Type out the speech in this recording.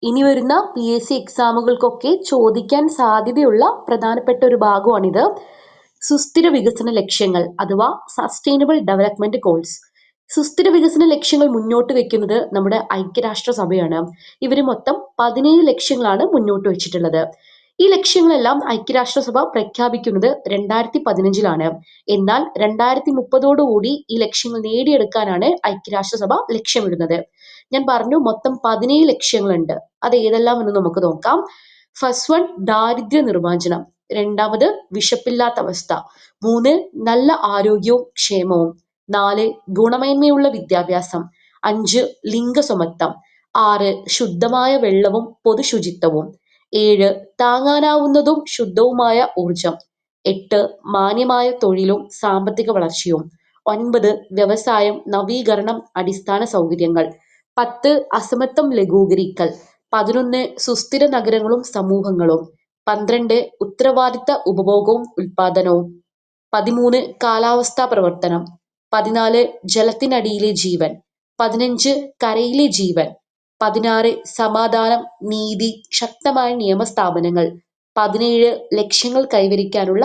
ഇനി വരുന്ന PSC എക്സാമുകൾക്കൊക്കെ ചോദിക്കാൻ സാധ്യതയുള്ള പ്രധാനപ്പെട്ട ഒരു ഭാഗമാണിത്. സുസ്ഥിര വികസന ലക്ഷ്യങ്ങൾ അഥവാ സസ്റ്റൈനബിൾ ഡെവലപ്മെന്റ് ഗോൾസ്. സുസ്ഥിര വികസന ലക്ഷ്യങ്ങൾ മുന്നോട്ട് വെക്കുന്നത് നമ്മുടെ ഐക്യരാഷ്ട്രസഭയാണ്. ഇവര് മൊത്തം 17 ലക്ഷ്യങ്ങളാണ് മുന്നോട്ട് വെച്ചിട്ടുള്ളത്. ഈ ലക്ഷ്യങ്ങളെല്ലാം ഐക്യരാഷ്ട്രസഭ പ്രഖ്യാപിക്കുന്നത് 2015-ലാണ്. എന്നാൽ 2030-ഓടുകൂടി ഈ ലക്ഷ്യങ്ങൾ നേടിയെടുക്കാനാണ് ഐക്യരാഷ്ട്രസഭ ലക്ഷ്യമിടുന്നത്. ഞാൻ പറഞ്ഞു മൊത്തം 17 ലക്ഷ്യങ്ങളുണ്ട്. അത് ഏതെല്ലാം എന്ന് നമുക്ക് നോക്കാം. ഫസ്റ്റ് വൺ, ദാരിദ്ര്യ നിർമ്മാർജ്ജനം. രണ്ടാമത്, വിശപ്പില്ലാത്ത അവസ്ഥ. 3, നല്ല ആരോഗ്യവും ക്ഷേമവും. 4, ഗുണമേന്മയുള്ള വിദ്യാഭ്യാസം. 5, ലിംഗസമത്വം. 6, ശുദ്ധമായ വെള്ളവും പൊതുശുചിത്വവും. 7, താങ്ങാനാവുന്നതും ശുദ്ധവുമായ ഊർജം. 8, മാന്യമായ തൊഴിലും സാമ്പത്തിക വളർച്ചയും. 9, വ്യവസായം, നവീകരണം, അടിസ്ഥാന സൗകര്യങ്ങൾ. 10, അസമത്വം ലഘൂകരിക്കൽ. 11, സുസ്ഥിര നഗരങ്ങളും സമൂഹങ്ങളും. 12, ഉത്തരവാദിത്ത ഉപഭോഗവും ഉൽപാദനവും. 13, കാലാവസ്ഥാ പ്രവർത്തനം. 14, ജലത്തിനടിയിലെ ജീവൻ. 15, കരയിലെ ജീവൻ. 16, സമാധാനം, നീതി, ശക്തമായ നിയമസ്ഥാപനങ്ങൾ. 17, ലക്ഷ്യങ്ങൾ കൈവരിക്കാനുള്ള